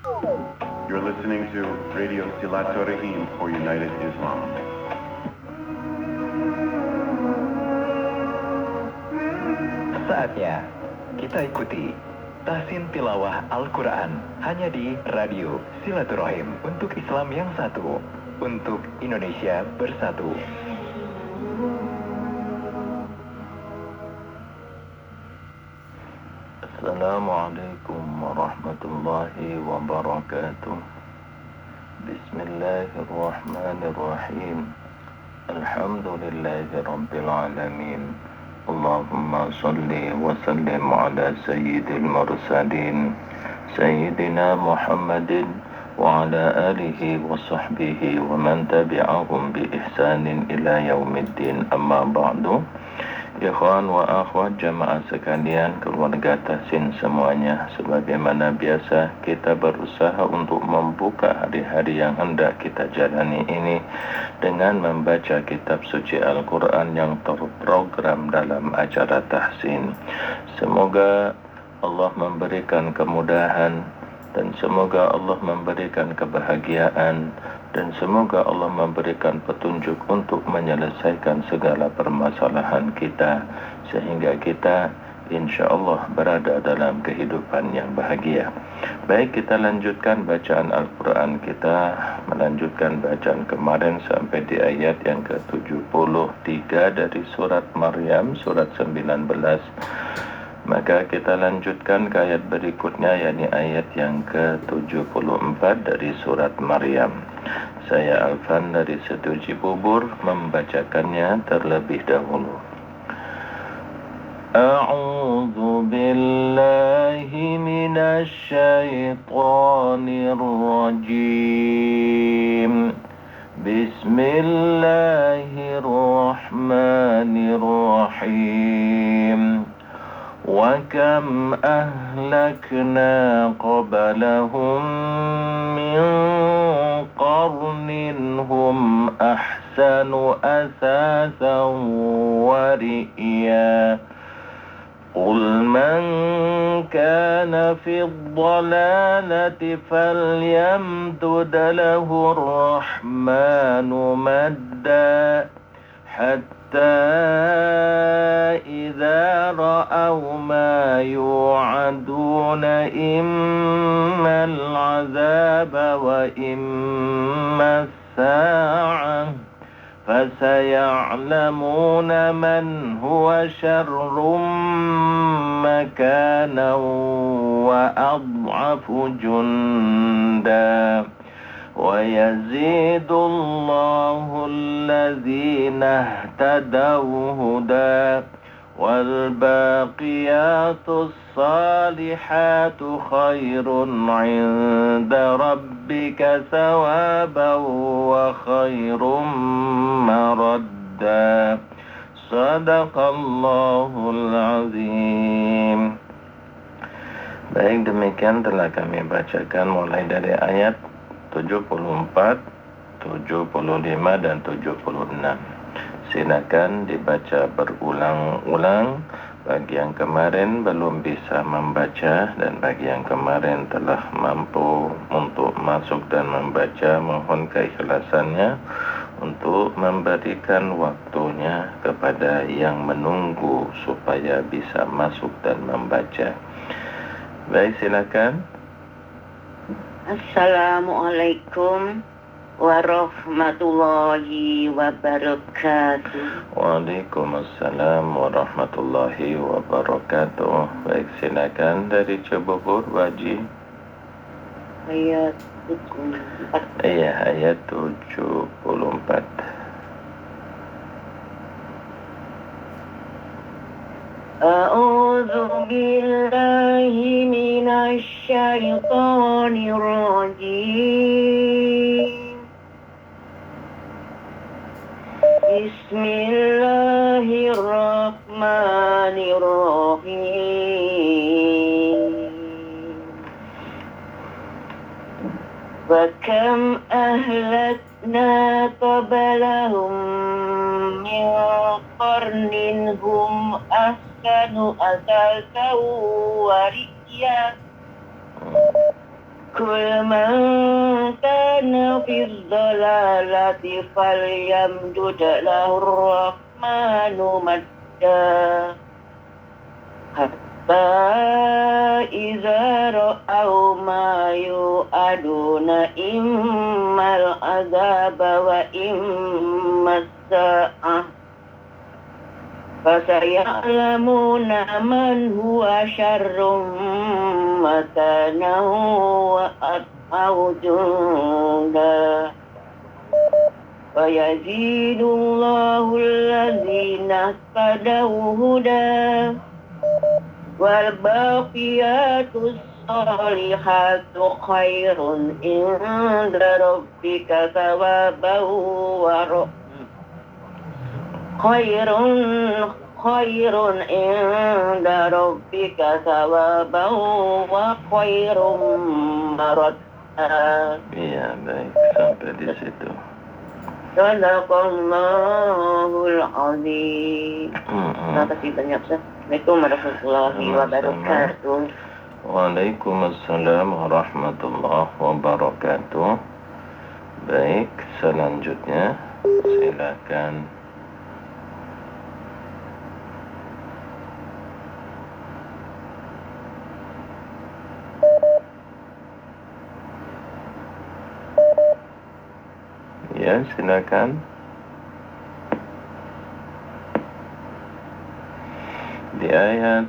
You're listening to Radio Silaturahim for United Islam. Saatnya kita ikuti Tahsin Tilawah Al-Quran hanya di Radio Silaturahim untuk Islam yang satu, untuk Indonesia bersatu. Assalamualaikum warahmatullahi wabarakatuh. Bismillahirrahmanirrahim. Alhamdulillahi rabbil alamin. Allahumma salli wa sallim ala sayyidil mursalin Sayyidina Muhammadin wa ala alihi wa sahbihi wa man tabi'ahum bi ihsanin ila yaumiddin, amma ba'du. Ikhwan wa akhwat jamaah sekalian, keluarga Tahsin semuanya, sebagaimana biasa kita berusaha untuk membuka hari-hari yang hendak kita jalani ini dengan membaca kitab suci Al-Quran yang terprogram dalam acara Tahsin. Semoga Allah memberikan kemudahan dan semoga Allah memberikan kebahagiaan dan semoga Allah memberikan petunjuk untuk menyelesaikan segala permasalahan kita sehingga kita insya Allah berada dalam kehidupan yang bahagia. Baik, kita lanjutkan bacaan Al-Quran kita, melanjutkan bacaan kemarin sampai di ayat yang ke-73 dari surat Maryam, surat 19. Maka kita lanjutkan ke ayat berikutnya, yakni ayat yang ke-74 dari surat Maryam. Saya Alfan dari Setu Cibubur membacakannya terlebih dahulu. A'udzu billahi minasy syaithanir rajim. Bismillahirrahmanirrahim. وَكَمْ أَهْلَكْنَا قَبْلَهُمْ مِنْ قَرْنٍ هُمْ أَحْسَنُ أَثَاثًا وَرِئْيًا قُلْ مَنْ كَانَ فِي الضَّلَالَةِ فَلْيَمْدُدْ لَهُ الرَّحْمَنُ مَدًّا حَتَّى إِذَا رَأَوْا مَا يُوعَدُونَ إِمَّا الْعَذَابَ وَإِمَّا السَّاعَةَ فَسَيَعْلَمُونَ مَنْ هُوَ شَرٌّ مَكَانًا وَأَضْعَفُ جُندًا وَيَزِيدُ اللَّهُ الَّذِينَ اهْتَدَوْا هُدًى وَالْبَاقِيَاتُ الصَّالِحَاتُ خَيْرٌ عِندَ رَبِّكَ ثَوَابًا وَخَيْرٌ مَرَدًّا. Sadaqallahul azim. Baik, demikian telah kami bacakan mulai dari ayat 74, 75 dan 76. Silakan dibaca berulang-ulang bagi yang kemarin belum bisa membaca, dan bagi yang kemarin telah mampu untuk masuk dan membaca, mohon keikhlasannya untuk memberikan waktunya kepada yang menunggu supaya bisa masuk dan membaca. Baik, silakan. Assalamualaikum warahmatullahi wabarakatuh. Waalaikumsalam warahmatullahi wabarakatuh. Baik, silakan dari Cibubur, Waji. Ayat 74. Iya, ayat 74. A'udzu billahi minasy syaithanir rajim. Bismillahirrahmanirrahim. Wa kam ahlakna qablahum min qarnin hum ahsanu asasan wa ri'ya كل من كان في الضلالة فليمدد له الرحمن مدا حتى إذا رأوا ما يوعدون إما العذاب وإما الساعة فسيعلمون من هو شر مكانا وأضعف جندا ويزيد الله الذين اهتدوا هدى والباقيات الصالحات خير عند ربك ثوابا خير عند ربك ثوابا وخير مردا. Iya, baik, sampai di situ. Sadaqallahul azim. Terima kasih banyak, Ustaz. Assalamualaikum warahmatullahi wabarakatuh. Waalaikumsalam warahmatullahi wabarakatuh. Baik, selanjutnya silakan. Ya, silakan. Di ayat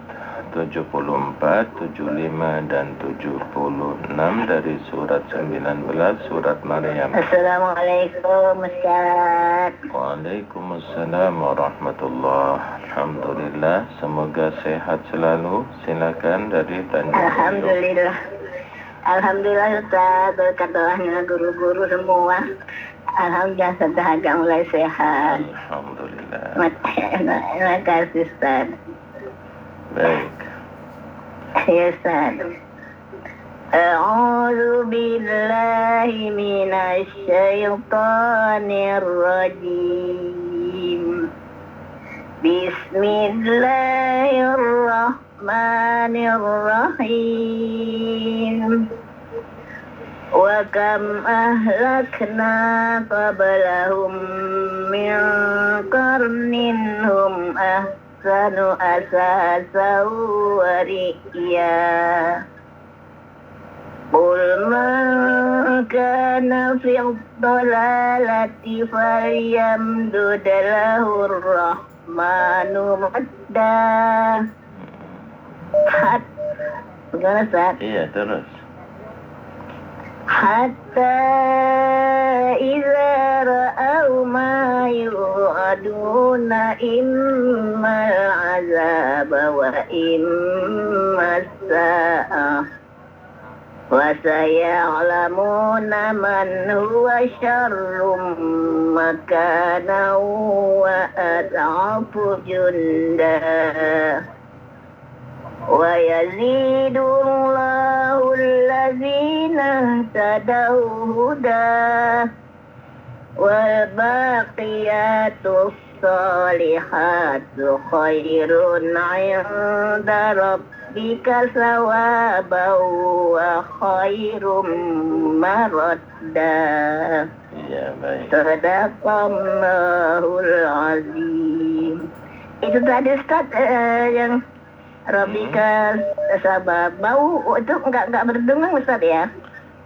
74, 75 dan 76 dari surat 19 surat Maryam. Assalamualaikum Ustaz. Waalaikumsalam warahmatullahi. Alhamdulillah, semoga sehat selalu. Silakan dari Tanjung Priok. Alhamdulillah Ustaz, berkat doanya guru-guru semua. Alhamdulillah sudah agak mulai sehat. Alhamdulillah. Terima kasih Ustaz. Baik. Ya Ustaz. A'udzu billahi minasy syaithanir rajim. Bismillahirrahmanirrahim. Wa kam ahlakna qablahum min qarnin hum ahsanu asasan wa ri'ya. Qul man kana fi dhalalati falyamdud lahu ar-rahmanu madda. Bagaimana Ustaz? Iya, terus. Hatta iza ra'au ma yu'aduna immal azaba wa immas sa'ah wa saya'lamuna man huwa syarrum makana wa ad'afu junda. وَيَزِيدُ اللَّهُ الَّذِينَ اهْتَدَوْا هُدًى وَالْبَاقِيَاتُ الصَّالِحَاتُ خَيْرٌ عِندَ رَبِّكَ ثَوَابًا وَخَيْرٌ مَرَدًّا. Iya, baik. Sadaqallahul azim. Itu tadi Ustaz yang Rabbika sabab bau itu enggak berdengung Ustaz ya?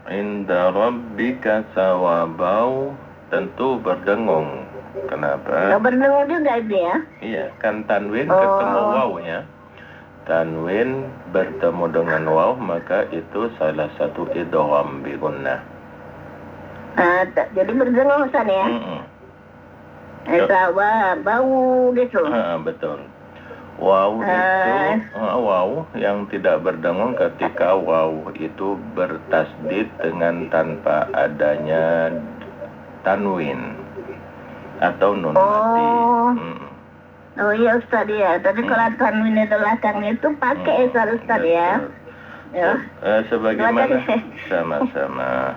Inda rabbika sawabau, tentu berdengung. Kenapa? Enggak berdengung juga itu ya? Iya, kan tanwin ketemu waw ya. Tanwin bertemu dengan waw, maka itu salah satu idgham bi gunnah. Jadi berdengung Ustaz ya? Sawabau gitu. Betul. Waw itu waw yang tidak berdengung ketika waw itu bertasdid dengan tanpa adanya tanwin atau nun mati. Oh iya Ustaz ya. Tadi kalau tanwin di belakang itu pakai Ustaz ya. Ya. Sebagaimana sama-sama.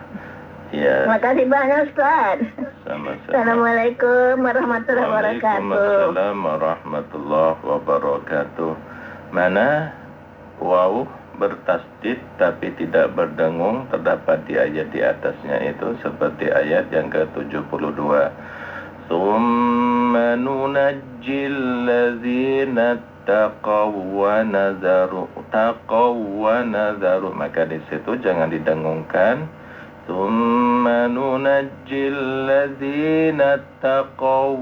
Ya. Terima kasih banyak Ustaz. Sama-sama. Assalamualaikum warahmatullahi wabarakatuh. Waalaikumsalam warahmatullahi wabarakatuh. Mana waw bertasdid tapi tidak berdengung terdapat di ayat di atasnya itu seperti ayat yang ke-72. Tsumma nunajjil ladzina taqaw wa nadharu, maka di situ jangan didengungkan. Tsumma nunajjil ladzina taqaw,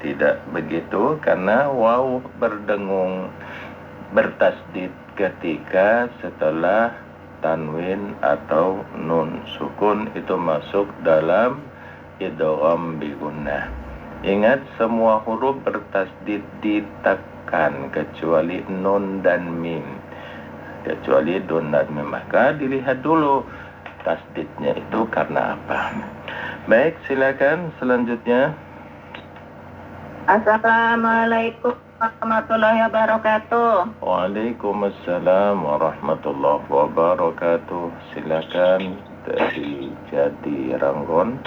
tidak begitu karena waw berdengung bertasdid ketika setelah tanwin atau nun sukun itu masuk dalam idgham bi gunnah. Ingat, semua huruf bertasdid ditekan kecuali nun dan mim. Kecuali nun dan mim. Maka dilihat dulu tasdidnya itu karena apa. Baik, silakan selanjutnya. Assalamualaikum warahmatullahi wabarakatuh. Waalaikumsalam warahmatullahi wabarakatuh. Silakan dari Jati Ranggon.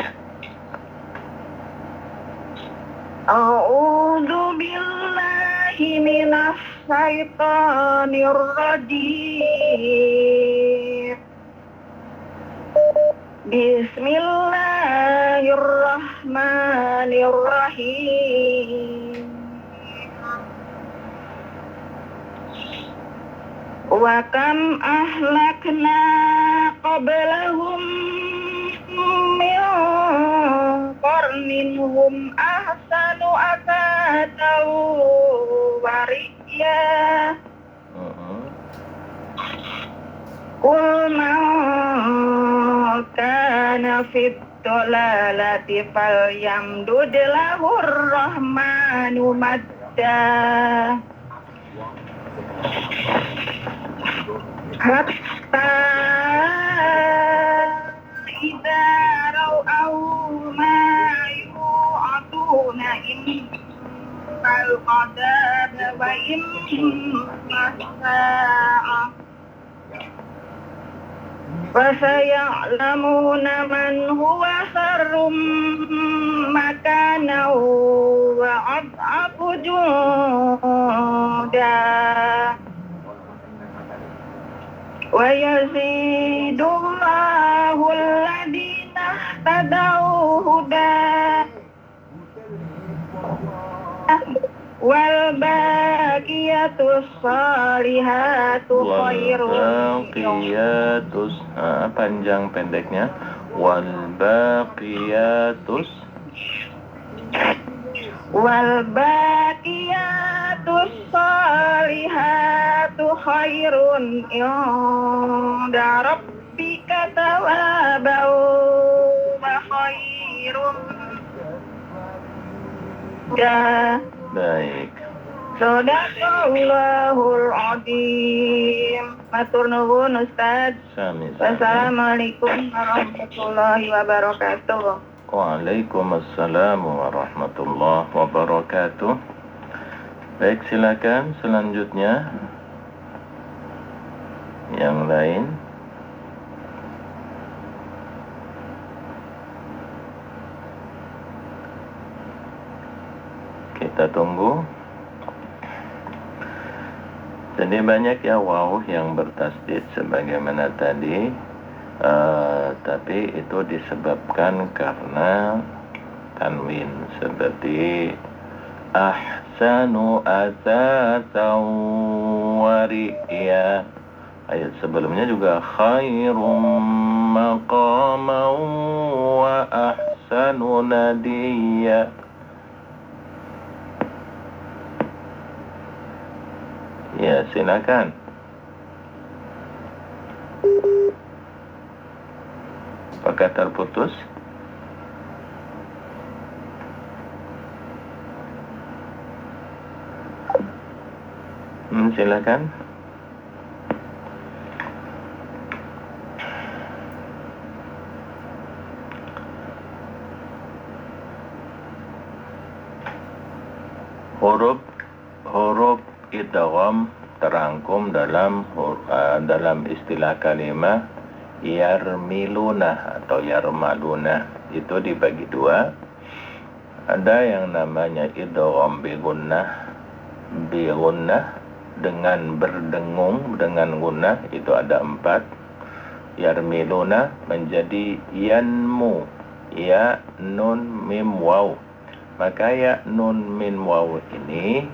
A'udzu billahi minas syaitonir rajim. Bismillahirrahmanirrahim. Wa kam ahlakna qablahum min qarnin hum ahsanu asatan wa ri'ya. Qul man kana fid dhalalati falyamdud lahur rahmanu madda. Hatta idza ra'aw ma yu'aduna immal qadab wa imma sa'a fasaya'lamuna man huwa sharrum makana wa ad'afu junda wa yazidullahu alladhina ihtadaw huda wal baqiyatus salihatu khairun. Baqiyatus, panjang pendeknya. Wal baqiyatus salihatu khairun inda rabbika thawaban wa khairun. Baik. Shadaqallahul azim. Matur nuwun Ustaz. Wassalamualaikum warahmatullahi wabarakatuh. Waalaikumsalam warahmatullahi wabarakatuh. Baik, silakan selanjutnya yang lain. Kita tunggu. Jadi banyak ya waw yang bertasdid sebagaimana tadi, tapi itu disebabkan karena tanwin seperti ahsanu asatan wa ri'ya. Ayat sebelumnya juga khairum maqaman wa ahsanu nadiyya. Ya, silakan. Apakah terputus? Silakan. Huruf idgham terangkum dalam istilah kalimat yarmiluna atau yarmaluna. Itu dibagi dua. Ada yang namanya idgham bi gunnah dengan berdengung dengan gunnah itu ada 4. Yarmiluna menjadi yanmu, ya nun mim waw. Maka ya nun mim waw ini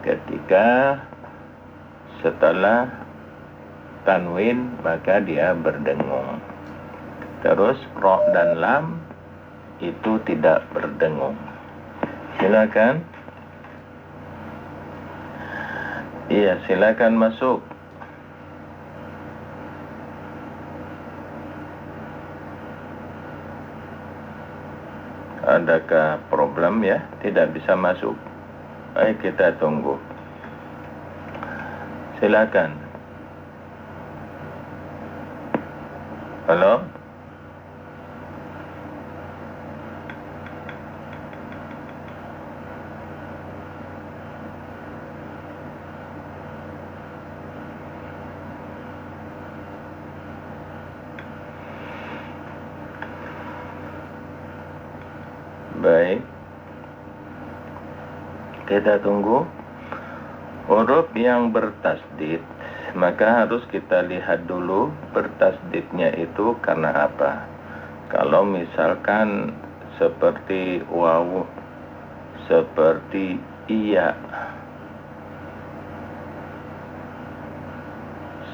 ketika setelah tanwin maka dia berdengung. Terus ro dan lam itu tidak berdengung. Silakan. Iya, silakan masuk. Adakah problem ya? Tidak bisa masuk. Baik, kita tunggu. Silakan. Halo? Baik, kita tunggu. Huruf yang bertasdid, maka harus kita lihat dulu bertasdidnya itu karena apa. Kalau misalkan seperti waw, seperti iya,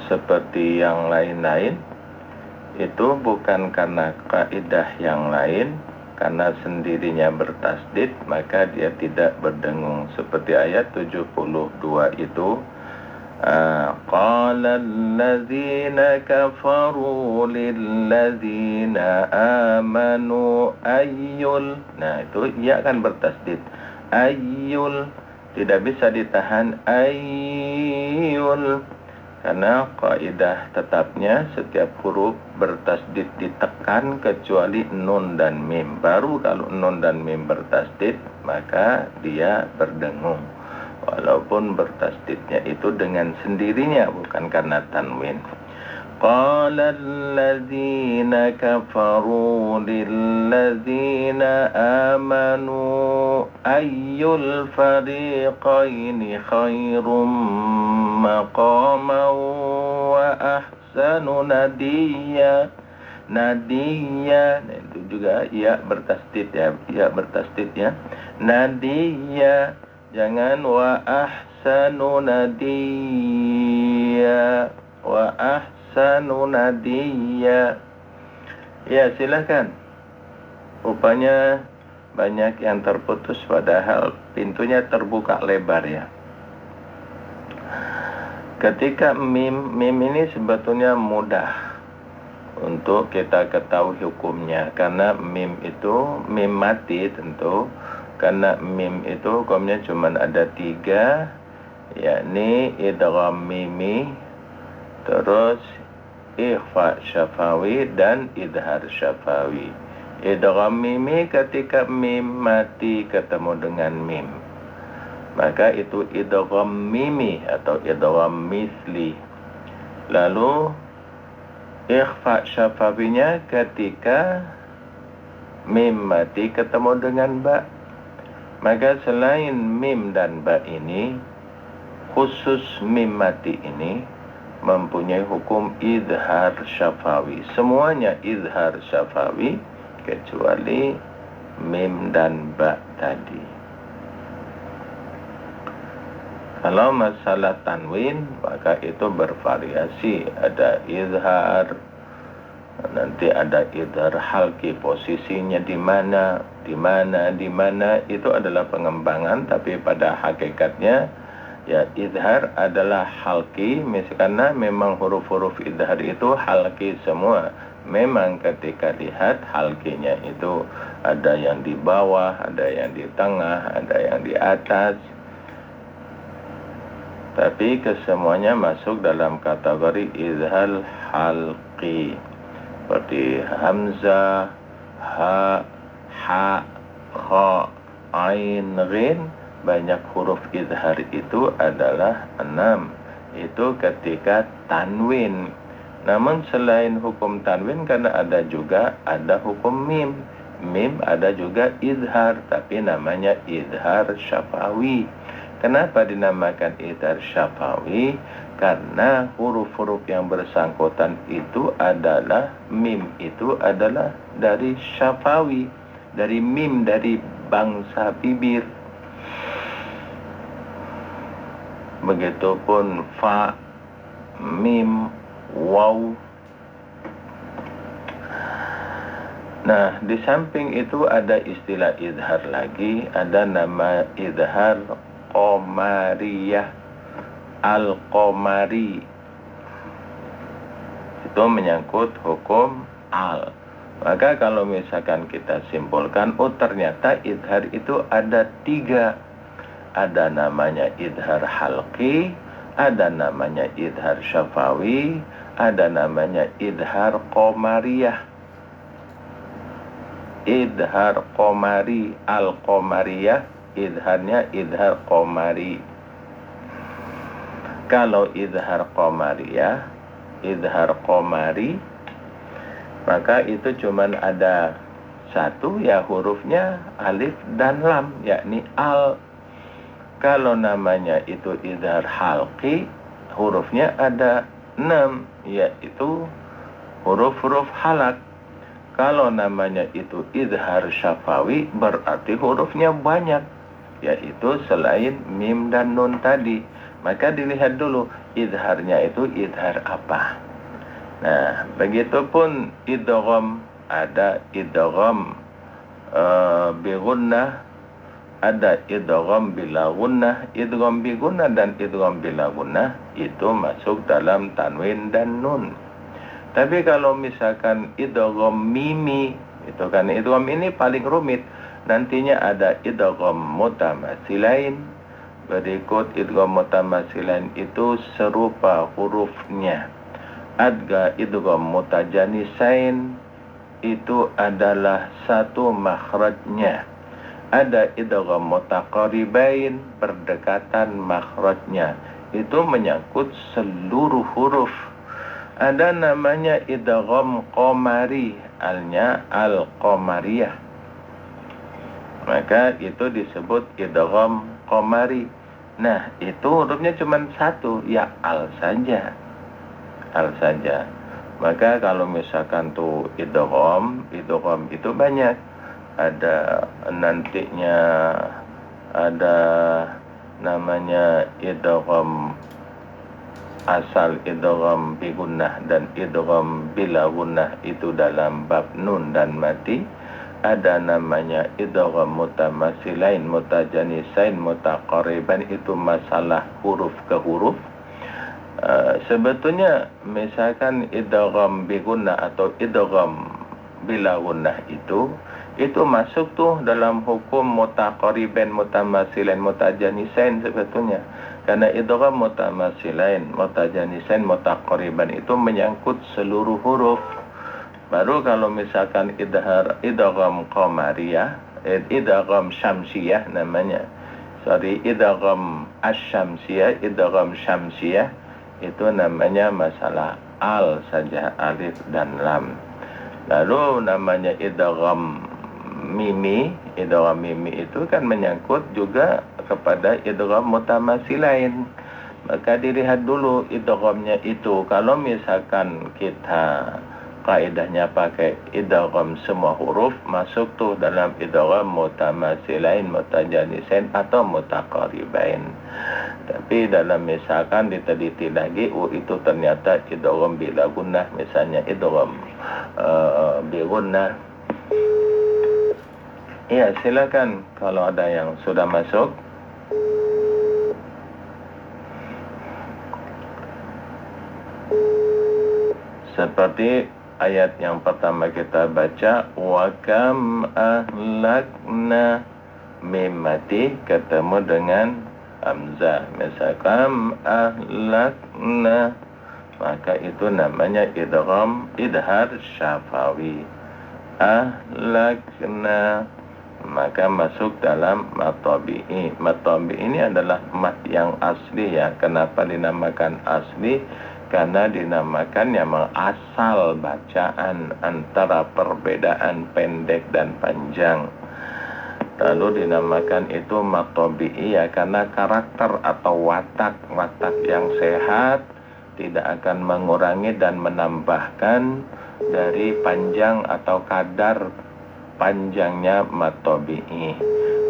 seperti yang lain-lain, itu bukan karena kaidah yang lain, karena sendirinya bertasdid maka dia tidak berdengung. Seperti ayat 72 itu, qala allazina kafaru lillazina amanu ayyul. Nah, itu ia kan bertasdid. Ayyul tidak bisa ditahan ayyul. Karena kaidah tetapnya setiap huruf bertasdid ditekan kecuali nun dan mim. Baru kalau nun dan mim bertasdid maka dia berdengung. Walaupun bertasdidnya itu dengan sendirinya bukan karena tanwin. Qala allazina kafaru lillazina amanu ayyul fariqaini khairum maqaman wa ahsanu nadiya. Nadiya, nah, itu juga ya bertasdid ya, ya bertasdid ya. Nadiya, jangan wa ahsanu nadiya, wa ahsanu nadiya. Ya, silakan. Rupanya banyak yang terputus padahal pintunya terbuka lebar ya. Ketika mim ini sebetulnya mudah untuk kita ketahui hukumnya, karena mim itu mim mati tentu, karena mim itu hukumnya cuma ada 3, yakni idgham mimi, terus ikhfa syafawi dan idhar syafawi. Idgham mimi ketika mim mati ketemu dengan mim, maka itu idgham mimi atau idgham misli. Lalu ikhfa syafawinya ketika mim mati ketemu dengan ba. Maka selain mim dan ba ini, khusus mim mati ini mempunyai hukum idhar syafawi. Semuanya idhar syafawi kecuali mim dan ba tadi. Kalau masalah tanwin maka itu bervariasi, ada izhar, nanti ada izhar halki, posisinya di mana itu adalah pengembangan, tapi pada hakikatnya ya izhar adalah halki, karena memang huruf-huruf izhar itu halki semua. Memang ketika lihat halkinya itu ada yang di bawah, ada yang di tengah, ada yang di atas, tapi kesemuanya masuk dalam kategori izhar halqi. Seperti hamzah, ha, ha, kha, ain, ghin, banyak huruf izhar itu adalah 6. Itu ketika tanwin. Namun selain hukum tanwin, karena ada hukum mim. Mim ada juga izhar, tapi namanya izhar syafawi. Kenapa dinamakan idhar syafawi? Karena huruf-huruf yang bersangkutan itu adalah mim, itu adalah dari syafawi, dari mim, dari bangsa bibir. Begitupun fa, mim, waw. Nah, di samping itu ada istilah idhar lagi, ada nama idhar qamariyah, al-qamari. Itu menyangkut hukum al. Maka kalau misalkan kita simpulkan, oh ternyata idhar itu ada 3. Ada namanya idhar halqi, ada namanya idhar syafawi, ada namanya idhar qamariyah. Idhar qamari, al-qamariyah, idharnya idhar qamari. Kalau idhar qamariyah, idhar qamari, maka itu cuman ada 1, ya hurufnya alif dan lam, yakni al. Kalau namanya itu idhar halqi, hurufnya ada 6, yaitu huruf-huruf halak. Kalau namanya itu idhar syafawi, berarti hurufnya banyak, yaitu selain mim dan nun tadi. Maka dilihat dulu idharnya itu idhar apa. Nah, begitupun idgham, ada idgham bi gunnah, ada idgham bila gunnah. Idgham bi gunnah dan idgham bila gunnah itu masuk dalam tanwin dan nun. Tapi kalau misalkan idgham mimi, itu kan idgham ini paling rumit. Nantinya ada idgham mutamatsilain. Berikut idgham mutamatsilain itu serupa hurufnya. Ada idgham mutajanisain, itu adalah satu makhrajnya. Ada idgham mutaqaribain, berdekatan makhrajnya. Itu menyangkut seluruh huruf. Ada namanya idgham qamari, alnya al-qamariyah. Maka itu disebut idgham qamari. Nah, itu hurufnya cuma 1, ya al saja. Al saja. Maka kalau misalkan tuh idgham itu banyak. Ada nantinya, ada namanya idgham asal, idgham bi gunnah dan idgham bila gunnah, itu dalam bab nun dan mati. Ada namanya idgham mutamatsilain, mutajanisain, mutaqariban, itu masalah huruf ke huruf. Sebetulnya misalkan idgham bi gunnah atau idgham bila gunnah itu masuk tuh dalam hukum mutaqariban, mutamatsilain, mutajanisain sebetulnya. Karena idgham mutamatsilain, mutajanisain, mutaqariban itu menyangkut seluruh huruf. Baru kalau misalkan idgham qamariyah, idgham syamsiyah namanya. Idgham asy-syamsiyah, idgham syamsiyah itu namanya masalah al saja, alif dan lam. Lalu namanya idgham mimi, idgham mimi itu kan menyangkut juga kepada idgham mutamatsilain. Maka dilihat dulu idghamnya itu. Kalau misalkan kita kaidahnya pakai idgham semua huruf, masuk tuh dalam idgham mutamatsilain, mutajanisain atau mutaqaribain. Tapi dalam misalkan diteliti lagi, itu ternyata idgham bila gunnah, misalnya idgham bi gunnah. Iya, silakan kalau ada yang sudah masuk. Seperti ayat yang pertama kita baca, wa kam ahlakna, mim mati ketemu dengan hamzah. Misalkan ahlakna, maka itu namanya idhar syafawi. Ahlakna, maka masuk dalam matabi'i. Matabi'i ini adalah mat yang asli ya. Kenapa dinamakan asli? Karena dinamakan yang asal bacaan antara perbedaan pendek dan panjang. Lalu dinamakan itu mat tabi'i ya, karena karakter atau watak yang sehat tidak akan mengurangi dan menambahkan dari panjang atau kadar panjangnya mat tabi'i.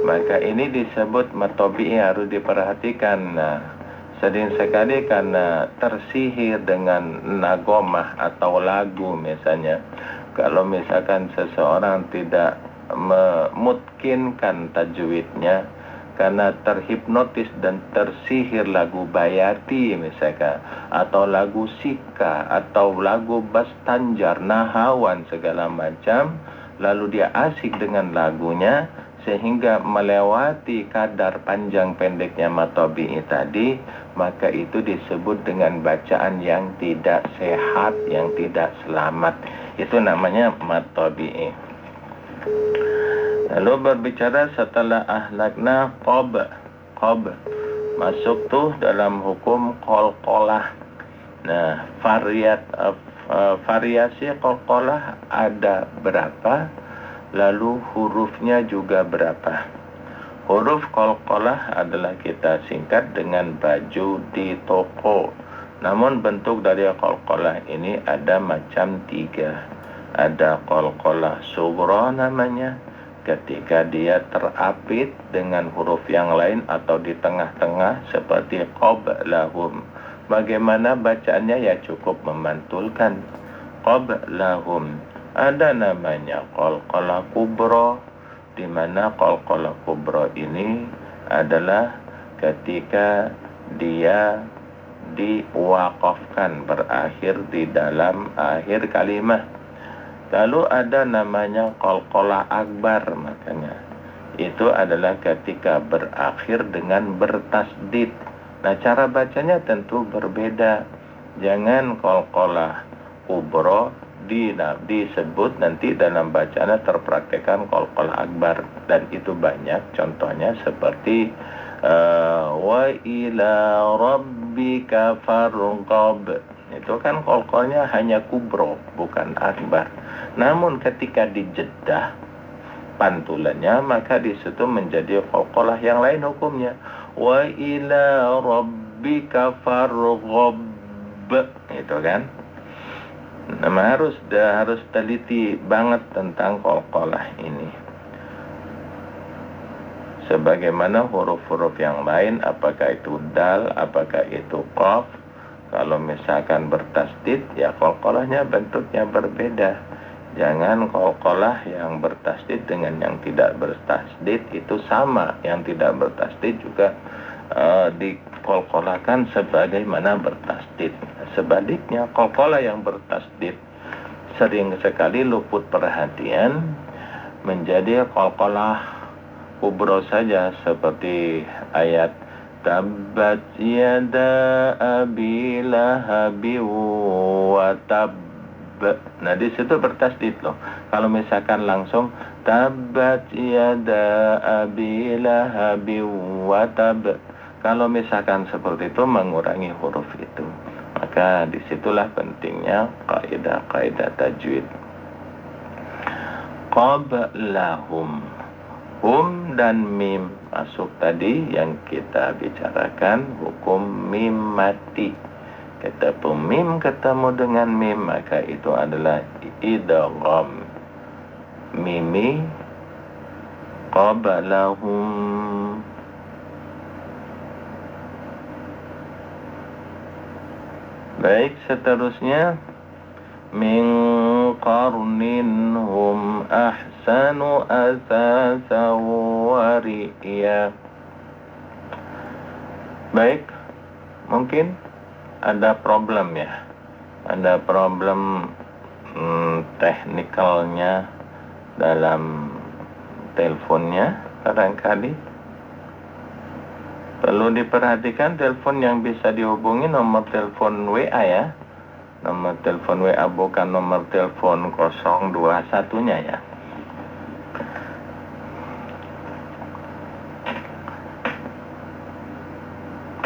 Maka ini disebut mat tabi'i, harus diperhatikan. Nah, sering sekali karena tersihir dengan nagomah atau lagu misalnya. Kalau misalkan seseorang tidak memutkinkan tajwidnya karena terhipnotis dan tersihir lagu Bayati misalkan, atau lagu Sika, atau lagu Bastanjar, Nahawan, segala macam, lalu dia asik dengan lagunya sehingga melewati kadar panjang pendeknya mat tabi'i tadi, maka itu disebut dengan bacaan yang tidak sehat, yang tidak selamat. Itu namanya mat tabi'i. Lalu berbicara setelah ahlakna qob, masuk tuh dalam hukum qalqalah. Nah, variasi qalqalah ada berapa, lalu hurufnya juga berapa. Huruf qalqalah adalah kita singkat dengan baju di toko. Namun bentuk dari qalqalah ini ada macam 3. Ada qalqalah sughra namanya, ketika dia terapit dengan huruf yang lain atau di tengah-tengah seperti qablahum. Bagaimana bacaannya? Ya cukup memantulkan qablahum. Ada namanya qalqalah kubra, di mana qalqalah kubra ini adalah ketika dia diwaqafkan, berakhir di dalam akhir kalimat. Lalu ada namanya qalqalah akbar, makanya itu adalah ketika berakhir dengan bertasdid. Nah, cara bacanya tentu berbeda. Jangan qalqalah kubra disebut nanti dalam bacaannya terpraktekkan qalqalah akbar, dan itu banyak contohnya seperti wa ila rabbika farqab. Itu kan qalqalnya hanya kubro, bukan akbar. Namun ketika dijedah pantulannya, maka di situ menjadi qalqalah yang lain hukumnya. Wa ila rabbika farghab. Itu kan. Nah, harus teliti banget tentang qalqalah ini. Sebagaimana huruf-huruf yang lain, apakah itu dal, apakah itu qaf, kalau misalkan bertasdid, ya qalqalahnya bentuknya berbeda. Jangan qalqalah yang bertasdid dengan yang tidak bertasdid itu sama. Yang tidak bertasdid juga diqalqalahkan sebagaimana bertasdid. Sebaliknya, qalqalah yang bertasdid sering sekali luput perhatian, menjadi qalqalah kubro saja, seperti ayat Tabbat yada abi lahabi wa tab. Nah, di situ bertasdid loh. Kalau misalkan langsung Tabbat yada abi lahabi wa tab, kalau misalkan seperti itu mengurangi huruf itu. Maka disitulah pentingnya kaidah-kaidah tajwid. Qablahum, hum dan mim masuk tadi yang kita bicarakan hukum mim mati. Ketemu mim ketemu dengan mim, maka itu adalah idgham. Mimi qablahum. Baik, seterusnya min qarnin hum ahsanu asasa wa ri'ya. Baik, mungkin ada problem ya, ada problem teknikalnya dalam teleponnya barangkali. Perlu diperhatikan telepon yang bisa dihubungi nomor telepon WA ya. Nomor telepon WA bukan nomor telepon 021-nya ya.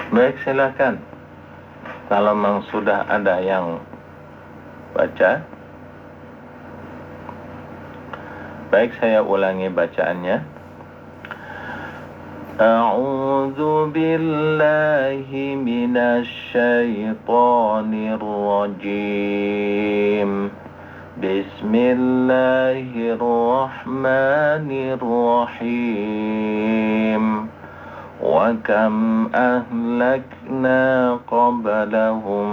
Baik, silakan. Kalau memang sudah ada yang baca. Baik, saya ulangi bacaannya. أعوذ بالله من الشيطان الرجيم بسم الله الرحمن الرحيم وكم أهلكنا قبلهم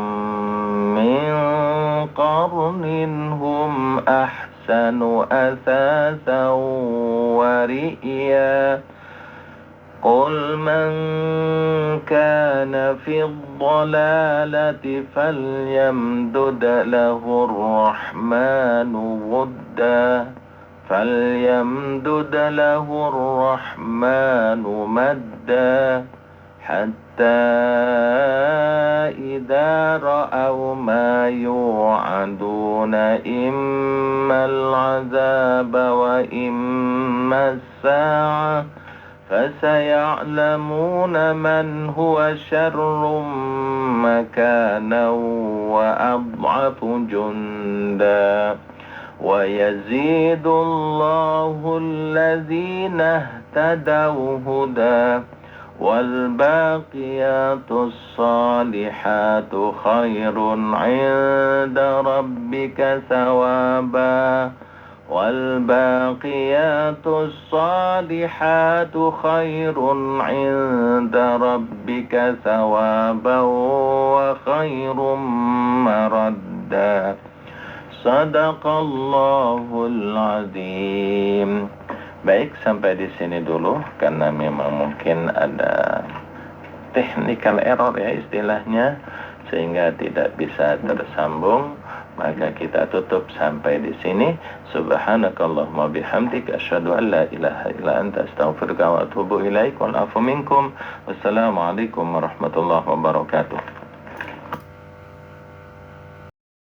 من قرن هم أحسن أثاثا ورئيا قل من كان في الضلالة فليمدد له الرحمن مدا حتى إذا رأوا ما يوعدون إما العذاب وإما الساعة فسيعلمون من هو شر مكانا وأضعف جندا ويزيد الله الذين اهتدوا هدى والباقيات الصالحات خير عند ربك ثوابا والباقيات الصالحات خير عند ربك ثوابا وخير مردا Sadaqallahul azim. Baik, sampai di sini dulu karena memang mungkin ada technical error ya istilahnya sehingga tidak bisa tersambung. Maka kita tutup sampai di sini. Subhanakallahumma bihamdika asyhadu an la ilaha illa anta astaghfiruka wa atubu ilaik wal afu minkum. Wassalamualaikum warahmatullahi wabarakatuh.